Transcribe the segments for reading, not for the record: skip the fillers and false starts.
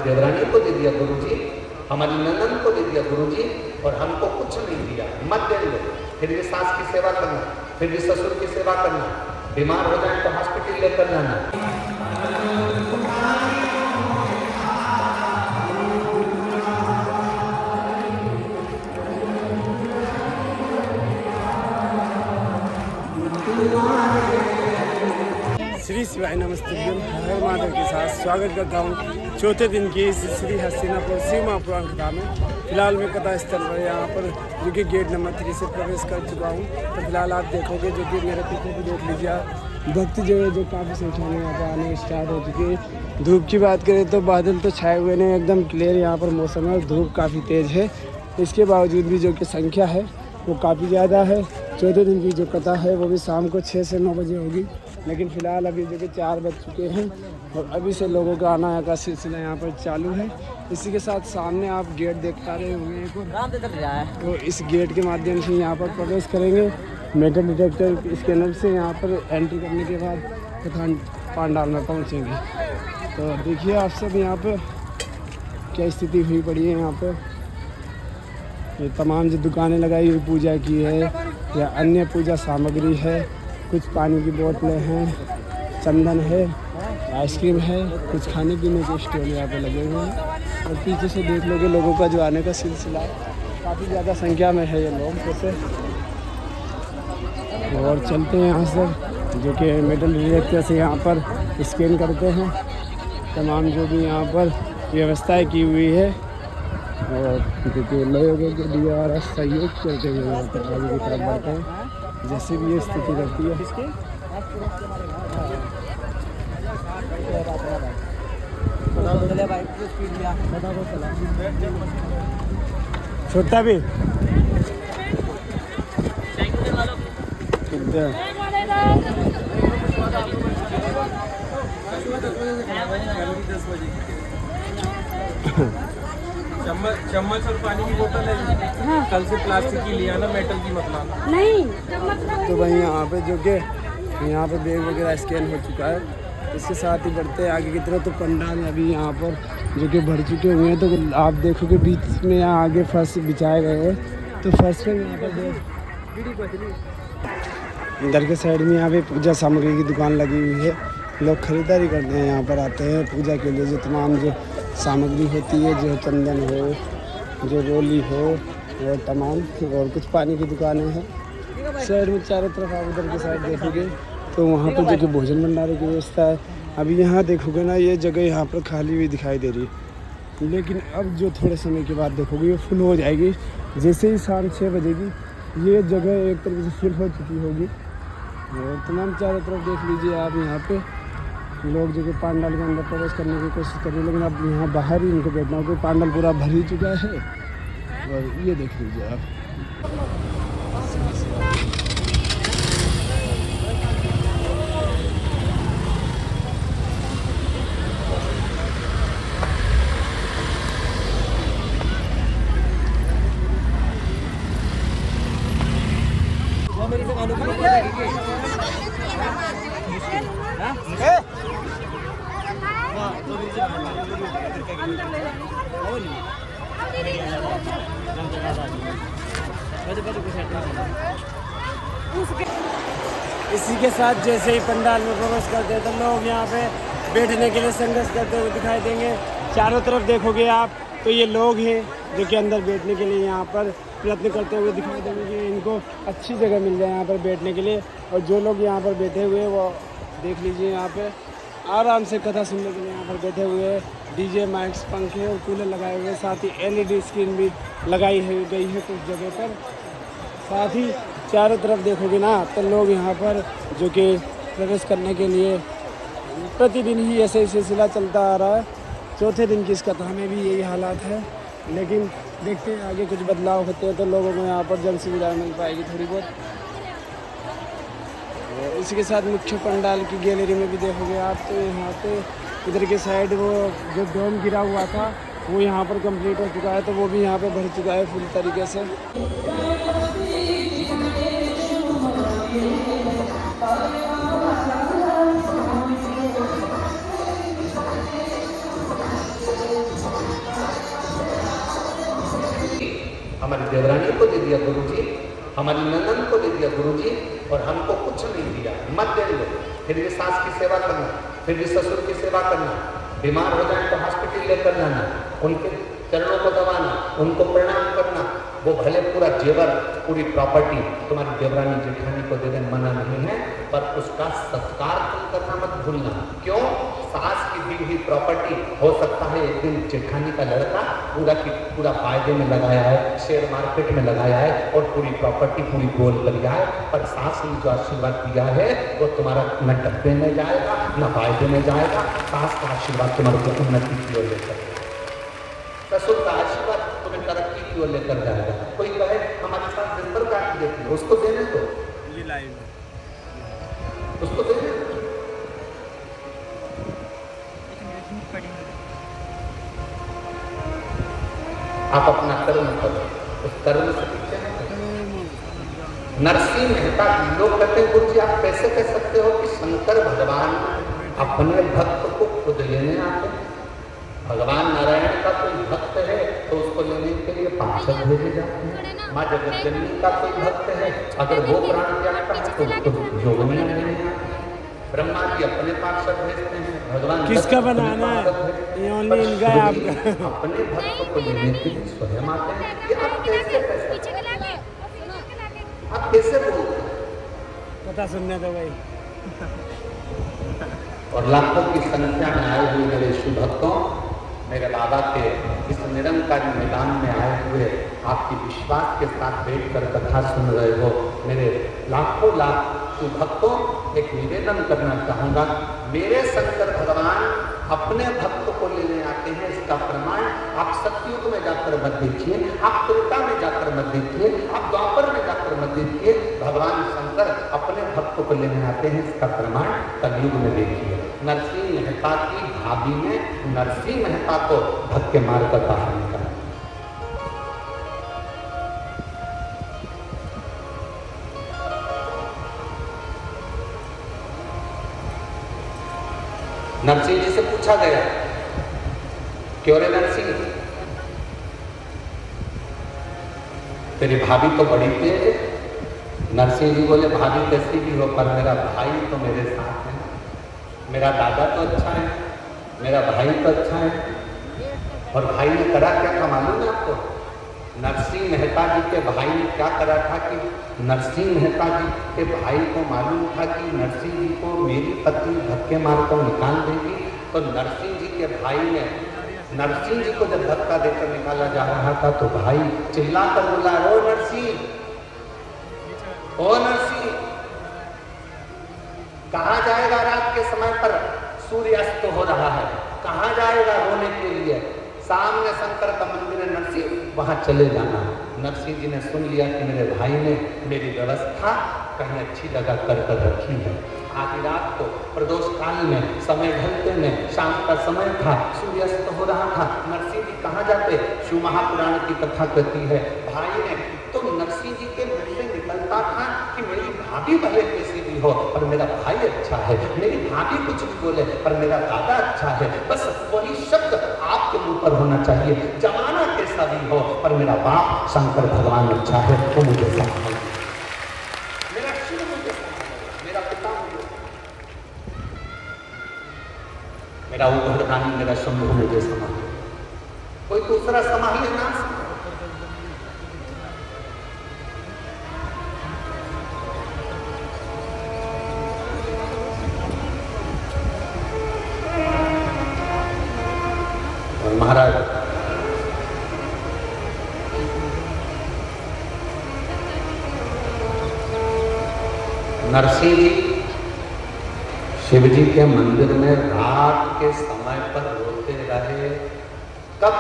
देवरानी को दे दिया गुरुजी, हमारी ननद को दे दिया गुरुजी, और हमको कुछ नहीं दिया, मत दे लो। फिर भी सास की सेवा करना, फिर भी ससुर की सेवा करना, बीमार हो जाए तो हॉस्पिटल लेकर जाना। श्री शिवाय नमस्ते, हर महादेव के साथ स्वागत करता हूँ चौथे दिन की इस श्री हस्तिनापुर शिव महापुराण कथा में। फिलहाल मैं कथा स्थल पर यहाँ पर जो कि गेट नंबर 3 से प्रवेश कर चुका हूँ। तो फिलहाल आप देखोगे जो कि मेरे पीछे भी देख लीजिए आप, भक्त जो है जो काफ़ी संख्या में यहाँ पर आने स्टार्ट हो चुकी है। धूप की बात करें तो बादल तो छाए हुए नहीं, एकदम क्लियर यहाँ पर मौसम है और धूप काफ़ी तेज़ है। इसके बावजूद भी जो कि संख्या है वो काफ़ी ज़्यादा है। चौथे दिन की जो कथा है वो भी शाम को 6 से 9 बजे होगी, लेकिन फ़िलहाल अभी जो कि 4 बज चुके हैं और अभी से लोगों का आना का सिलसिला यहाँ पर चालू है। इसी के साथ सामने आप गेट देख पा रहे होंगे, तो इस गेट के माध्यम से यहाँ पर प्रवेश करेंगे। मेटल डिटेक्टर स्कैनर से यहाँ पर एंट्री करने के बाद कथा पांडाल में पहुँचेंगे। तो देखिए आप सब यहाँ पर क्या स्थिति हुई पड़ी है। यहाँ पर ये तमाम जो दुकानें लगाई हुई पूजा की है या अन्य पूजा सामग्री है, कुछ पानी की बोतलें हैं, चंदन है, आइसक्रीम है, कुछ खाने पीने के स्टॉल यहाँ पे लगे हुए हैं। और पीछे से देख लोगे लोगों का जो आने का सिलसिला काफ़ी ज़्यादा संख्या में है ये लोग जैसे। और चलते हैं यहाँ से जो कि मेटल डिटेक्टर से यहाँ पर स्कैन करते हैं तमाम जो भी यहाँ पर व्यवस्थाएँ की हुई है, और देखिए लोगों के द्वारा सहयोग करते हुए यहाँ पर आगे की तरफ बढ़ते हैं जैसे भी ये स्थिति रहती है। छोटा भी चम्मच और पानी की बोतल है। हाँ। कल से प्लास्टिक की लिया ना, मेटल की मत लाना। नहीं। तो भाई यहाँ पे जो कि यहाँ पे बैग वगैरह स्कैन हो चुका है। इसके साथ ही बढ़ते हैं आगे की तरफ। तो पंडाल अभी यहाँ पर जो कि भर चुके हुए हैं। तो आप देखोगे बीच में यहाँ आगे फर्श बिछाए गए हैं। तो फर्श पे यहाँ पर इधर के साइड में यहाँ पे पूजा सामग्री की दुकान लगी हुई है। लोग खरीदारी करते हैं, यहाँ पर आते हैं पूजा के लिए। जो तमाम जो सामग्री होती है, जो चंदन हो, जो रोली हो, और तमाम और कुछ पानी की दुकानें हैं साइड में चारों तरफ। आप उधर की साइड देखोगे तो वहाँ पर जो कि भोजन भंडारे की व्यवस्था है। अभी यहाँ देखोगे ना, ये जगह यहाँ पर खाली हुई दिखाई दे रही है, लेकिन अब जो थोड़े समय के बाद देखोगे ये फुल हो जाएगी। जैसे ही शाम 6 बजेगी ये जगह एक तरफ से फुल हो चुकी होगी। और तमाम चारों तरफ देख लीजिए आप, यहाँ पे लोग जो कि पांडाल के अंदर प्रवेश करने की कोशिश कर रहे हैं, लेकिन अब यहाँ बाहर ही इनको बैठना होगा। पांडाल पूरा भर ही चुका है। और ये देख लीजिए आप, इसी के साथ जैसे ही पंडाल में प्रवेश करते हैं तो लोग यहाँ पे बैठने के लिए संघर्ष करते हुए दिखाई देंगे। चारों तरफ देखोगे आप तो ये लोग हैं जो कि अंदर बैठने के लिए यहाँ पर प्रयत्न करते हुए दिखाई देंगे कि इनको अच्छी जगह मिल जाए यहाँ पर बैठने के लिए। और जो लोग यहाँ पर बैठे हुए हैं वो देख लीजिए यहाँ पे आराम से कथा सुनने के लिए यहाँ पर बैठे हुए हैं। डीजे, माइक्स, पंखे और कूलर लगाए हुए हैं। साथ ही LED स्क्रीन भी लगाई गई है कुछ जगह पर। साथ ही चारों तरफ देखोगे ना तो लोग यहाँ पर जो कि प्रवेश करने के लिए प्रतिदिन ही ऐसे ही सिलसिला चलता आ रहा है। चौथे दिन की इस कथा में भी यही हालात है, लेकिन देखते हैं आगे कुछ बदलाव होते हैं तो लोगों को यहाँ पर जन सुविधा मिल पाएगी थोड़ी बहुत। इसी के साथ मुख्य पंडाल की गैलरी में भी देखोगे आप तो यहाँ पे इधर के साइड वो जो डोम गिरा हुआ था वो यहाँ पर कंप्लीट हो चुका है, तो वो भी यहाँ पे भर चुका है पूरी तरीके से। हमारी देवरानी को दे दिया गुरुजी, हमारी ननद को दे दिया गुरुजी, और हमको कुछ नहीं दिया, मत दे दो। फिर भी सास की सेवा करना, फिर भी ससुर की सेवा करना, बीमार हो जाए तो हॉस्पिटल लेकर जाना, उनके चरणों को दबाना, उनको प्रणाम करना। वो भले पूरा जेवर, पूरी प्रॉपर्टी तुम्हारी देवरानी जेठानी को दे देना मना नहीं है, पर उसका सत्कार तुम करना मत भूलना। क्यों? सास की दी हुई प्रॉपर्टी हो सकता है एक दिन जेठानी का लड़का पूरा की पूरा फायदे में लगाया है, शेयर मार्केट में लगाया है और पूरी प्रॉपर्टी पूरी गोल कर दिया है, पर सास ने जो आशीर्वाद दिया है वो तुम्हारा न डब्बे में जाएगा न फायदे में जाएगा। सास का आशीर्वाद तुम्हारे को उन्नति की ओर लेकर, ससुर का आशीर्वाद तुम्हें तरक्की की ओर लेकर जाएगा। कोई कहे हमारे साथ दिन भर काट देती है, उसको देने दो, उसको देने दो। आप अपना कर्म करो, उस कर्म से पीछे नरसिंह मेहता लोग कहते हैं गुरु जी आप कैसे कह सकते हो कि शंकर भगवान अपने भक्त को खुद लेने आते हैं? भगवान नारायण का कोई भक्त है तो उसको लेने के लिए पार्षद भेजे जाते हैं। माँ जगतजननी का कोई भक्त है, अगर वो प्राण त्याग करता है तो योगिनी लेने आते हैं। ब्रह्मा जी अपने पार्षद भेजते हैं, भगवान किसका बनाना है? ये ओनली इनका है आपका। अपने भक्त को लेने के लिए स्वयं आते हैं। ये आप कैसे आप कैसे बोलते हैं? पता सुनने दो भाई। और लाखों की संख्या में आए हुए मेरे शुभ भक्तों, मेरे बाबा के इस निरंकारी मैदान में आए हुए आपकी विश्वास के साथ बैठकर कथा सुन रहे हो मेरे लाखों लाख शुभ भक्तों, एक निवेदन करना चाहूँगा। मेरे शंकर भगवान अपने भक्त को लेने आते हैं, इसका प्रमाण आप सतयुग में जाकर मत देखिए, आप त्रेता में जाकर मत देखिए, आप द्वापर में जाकर मत देखिए। भगवान शंकर अपने भक्त को लेने आते हैं, इसका प्रमाण कलयुग में देखिए। नरसिंह मेहता की भाभी ने नरसिंह मेहता को धक्के मारकर बाहर निकाला। नरसिंह जी से पूछा गया, क्यों रे नरसिंह, तेरी भाभी तो बड़ी तेज है। नरसिंह जी बोले भाभी कैसी भी हो पर मेरा भाई तो मेरे साथ है, मेरा दादा तो अच्छा है, मेरा भाई तो अच्छा है। और भाई ने करा क्या था मालूम है आपको? नरसिंह मेहता जी के भाई ने क्या करा था कि नरसिंह मेहता जी के भाई को मालूम था कि नरसिंह जी को मेरी पत्नी धक्के मारकर निकाल देगी, तो नरसिंह जी के भाई ने नरसिंह जी को जब धक्का देकर निकाला जा रहा था तो भाई चिल्लाकर बोला, ओ नरसिंह, ओ नरसिंह, कहाँ जाएगा? रात के समय पर सूर्य अस्त हो रहा है, कहाँ जाएगा रोने के लिए? सामने शंकर का मंदिर है नरसिंह, वहां चले जाना। नरसिंह जी ने सुन लिया कि मेरे भाई ने मेरी व्यवस्था कहीं अच्छी जगह कर रखी है। आधी रात को प्रदोष काल में समय ढलते में शाम का समय था, सूर्यास्त हो रहा था। नरसिंह जी कहाँ जाते? शिव महापुराण की कथा कहती है भाई ने तो नरसिंह जी के मुंह से निकलता था कि मेरी भाभी भले कैसी भी हो पर मेरा भाई अच्छा है, मेरी भाभी कुछ भी बोले पर मेरा दादा अच्छा है, बस वही शब्द आपके मुंह पर होना चाहिए। जमाना कैसा भी हो पर मेरा बाप शंकर भगवान अच्छा है, वो मुझे संभाले, मेरा शिव मुझे संभाले, मेरा पिता मुझे, मेरा उग्रदानी, मेरा शंभु मुझे संभाले, कोई दूसरा संभाले ना। महाराज नरसिंह जी शिव जी के मंदिर में रात के समय पर रोते रहे। कब?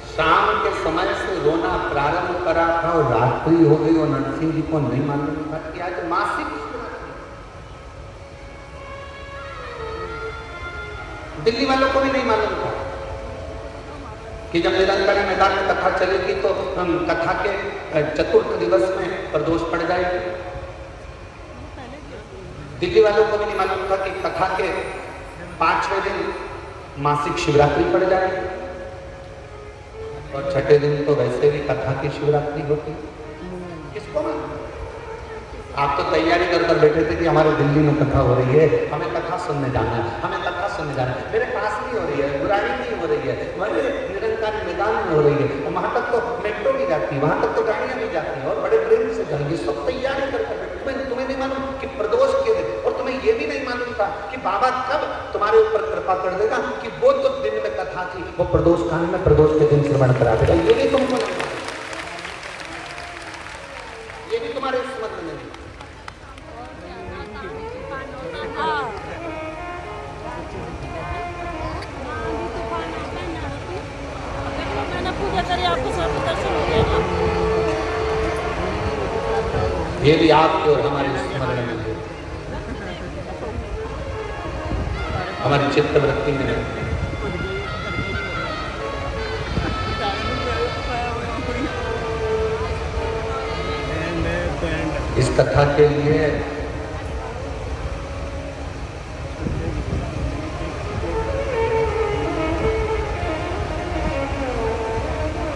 शाम के समय से रोना प्रारंभ करा था और रात्रि हो गई और नरसिंह जी को नहीं मालूम था कि आज मासिक। दिल्ली वालों को भी नहीं मालूम था कि जब निरंकारी मैदान में कथा चलेगी तो कथा के चतुर्थ दिवस में प्रदोष पड़ जाएगी। दिल्ली वालों को भी नहीं मालूम था कि कथा के 5वें दिन मासिक शिवरात्रि पड़ जाएगी। और छठे दिन तो वैसे भी कथा की शिवरात्रि होती। किसको मालूम? आप तो तैयारी कर कर बैठे थे कि हमारे दिल्ली में कथा हो रही है, हमें कथा सुनने जाना है, हमें कथा सुनने जाना है। मेरे पास नहीं हो रही है, बुराई नहीं हो रही है, हमारे निरंकारी मैदान में हो रही है, और वहां तक तो मेट्रो भी जाती है, वहां तक तो गाड़ियां भी जाती हैं और बड़े प्रेम से जाएंगे। सब तैयारी कर कर बैठे। तुम्हें नहीं मालूम कि प्रदोष के दिन, और तुम्हें ये भी नहीं मालूम था कि बाबा कब तुम्हारे ऊपर कृपा कर देगा कि वो तो दिन में कथा थी, वो प्रदोष काल में प्रदोष के दिन श्रवण करा देगा। ये भी तुमको नहीं, ये भी तुम्हारे समझ में नहीं। आपको सब दर्शन हो गया ना? ये भी आपके और हमारे स्मरण में है, हमारी चित्तवृत्ति में है। इस कथा के लिए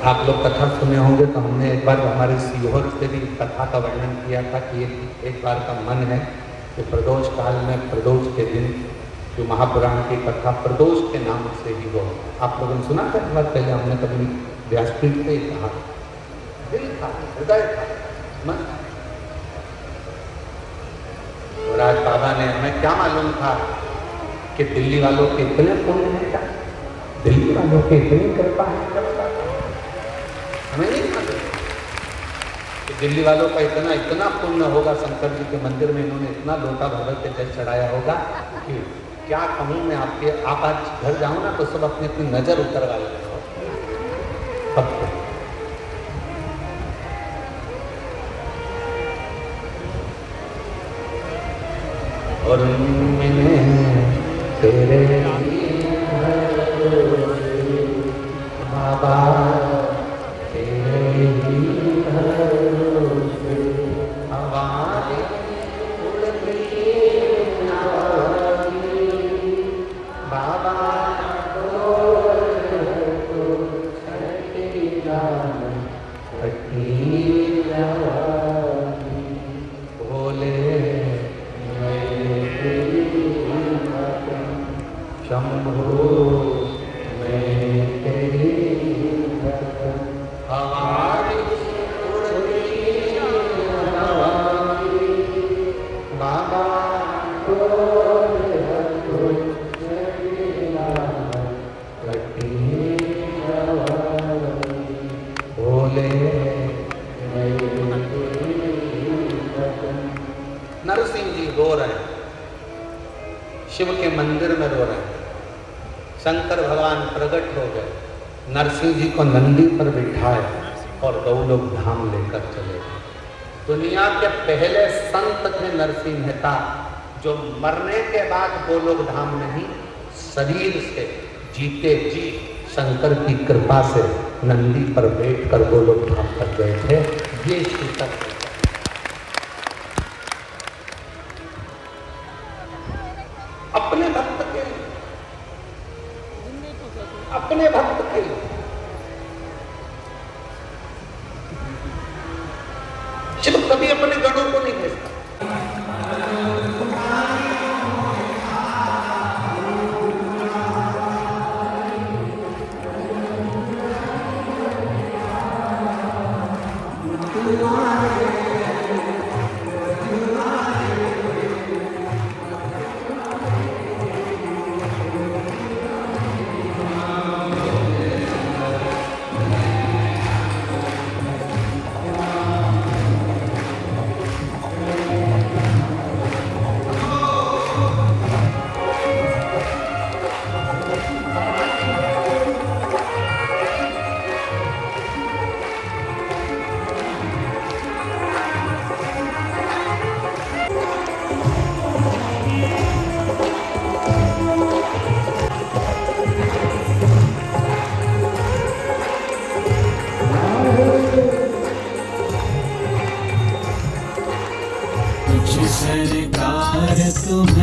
आप लोग कथा सुने होंगे, तो हमने एक बार हमारे सीहोर से भी कथा का वर्णन किया था कि एक बार का मन है कि प्रदोष काल में प्रदोष के दिन जो महापुराण की कथा प्रदोष के नाम से ही हो। आप लोगों ने सुना था एक बार पहले, हमने कभी व्यासपीठ पे कहा, दिल था, हृदय था, मन। और आज बाबा ने, हमें क्या मालूम था कि दिल्ली वालों के इतने पुण्य है, क्या दिल्ली वालों के इतनी कृपा है, हमें नहीं मालूम कि दिल्ली वालों का इतना पुण्य होगा। शंकर जी के मंदिर में इन्होंने इतना लोटा भर के जल चढ़ाया होगा कि क्या कहूँ मैं आपके। आप आज घर जाओ ना तो सब अपनी अपनी नजर उतरवा लेंगे सबको। और मैंने तेरे बाबा नरसिंह जी रो रहे हैं, शिव के मंदिर में रो रहे हैं। शंकर भगवान प्रकट हो गए, नरसिंह जी को नंदी पर बिठाए और गौलोक धाम लेकर चले गए। दुनिया के पहले संत थे नरसिंह मेहता, जो मरने के बाद गोलोक धाम नहीं, शरीर से जीते जी शंकर की कृपा से नंदी पर बैठकर गोलोक धाम तक गए थे। ये शीतक अपने भक्त के लिए, अपने भक्त के लिए शिव कभी अपने गणों को नहीं भेजता। सरकार तुम्हें